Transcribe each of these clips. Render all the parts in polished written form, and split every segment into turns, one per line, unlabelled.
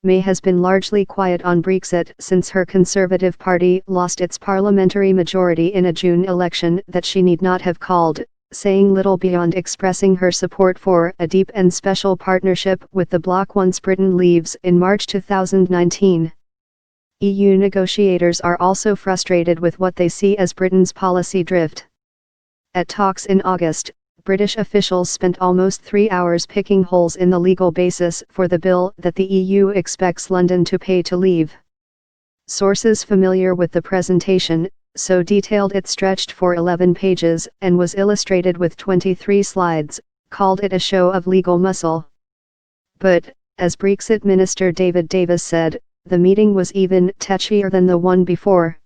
May has been largely quiet on Brexit since her Conservative Party lost its parliamentary majority in a June election that she need not have called, saying little beyond expressing her support for a deep and special partnership with the bloc once Britain leaves in March 2019. EU negotiators are also frustrated with what they see as Britain's policy drift. At talks in August, British officials spent almost 3 hours picking holes in the legal basis for the bill that the EU expects London to pay to leave. Sources familiar with the presentation, so detailed it stretched for 11 pages and was illustrated with 23 slides, called it a show of legal muscle. But, as Brexit Minister David Davis said, the meeting was even touchier than the one before.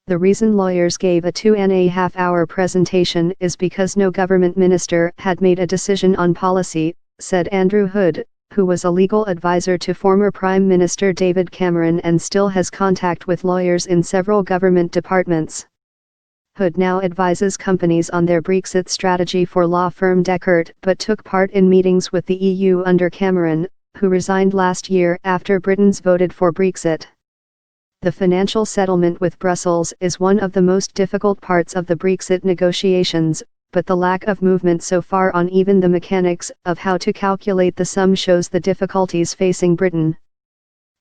The reason lawyers gave a 2.5-hour presentation is because no government minister had made a decision on policy, said Andrew Hood, who was a legal advisor to former Prime Minister David Cameron and still has contact with lawyers in several government departments. Hood now advises companies on their Brexit strategy for law firm Deckert but took part in meetings with the EU under Cameron, who resigned last year after Britain's voted for Brexit. The financial settlement with Brussels is one of the most difficult parts of the Brexit negotiations, but the lack of movement so far on even the mechanics of how to calculate the sum shows the difficulties facing Britain.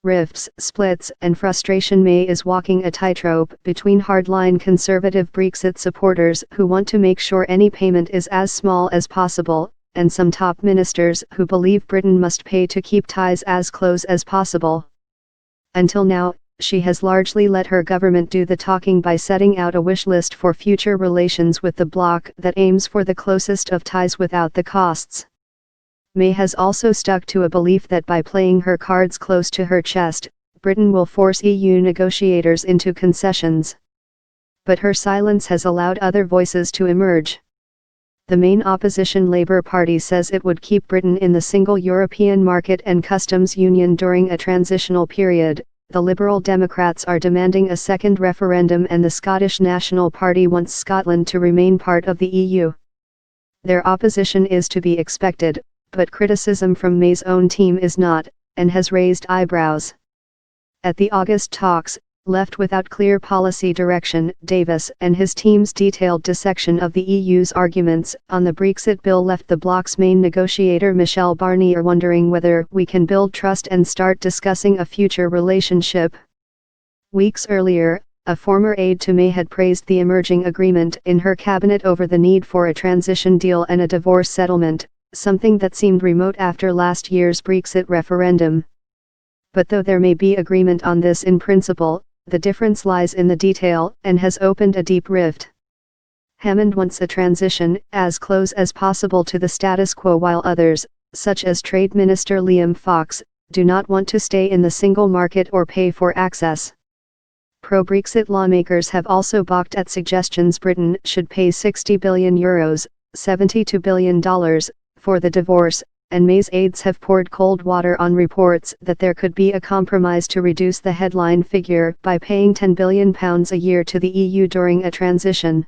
Rifts, splits, and frustration. May is walking a tightrope between hardline conservative Brexit supporters who want to make sure any payment is as small as possible, and some top ministers who believe Britain must pay to keep ties as close as possible. Until now, she has largely let her government do the talking by setting out a wish list for future relations with the bloc that aims for the closest of ties without the costs. May has also stuck to a belief that by playing her cards close to her chest, Britain will force EU negotiators into concessions. But her silence has allowed other voices to emerge. The main opposition Labour Party says it would keep Britain in the single European market and customs union during a transitional period. The Liberal Democrats are demanding a second referendum and the Scottish National Party wants Scotland to remain part of the EU. Their opposition is to be expected, but criticism from May's own team is not, and has raised eyebrows. At the August talks, left without clear policy direction, Davis and his team's detailed dissection of the EU's arguments on the Brexit bill left the bloc's main negotiator Michel Barnier wondering whether we can build trust and start discussing a future relationship. Weeks earlier, a former aide to May had praised the emerging agreement in her cabinet over the need for a transition deal and a divorce settlement, something that seemed remote after last year's Brexit referendum. But though there may be agreement on this in principle, the difference lies in the detail and has opened a deep rift. Hammond wants a transition as close as possible to the status quo while others, such as Trade Minister Liam Fox, do not want to stay in the single market or pay for access. Pro-Brexit lawmakers have also balked at suggestions Britain should pay €60 billion, $72 billion, for the divorce, and May's aides have poured cold water on reports that there could be a compromise to reduce the headline figure by paying £10 billion a year to the EU during a transition.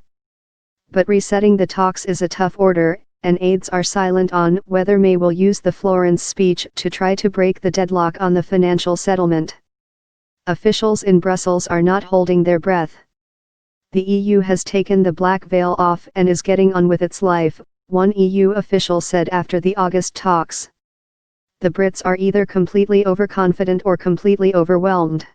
But resetting the talks is a tough order, and aides are silent on whether May will use the Florence speech to try to break the deadlock on the financial settlement. Officials in Brussels are not holding their breath. The EU has taken the black veil off and is getting on with its life, one EU official said after the August talks. The Brits are either completely overconfident or completely overwhelmed.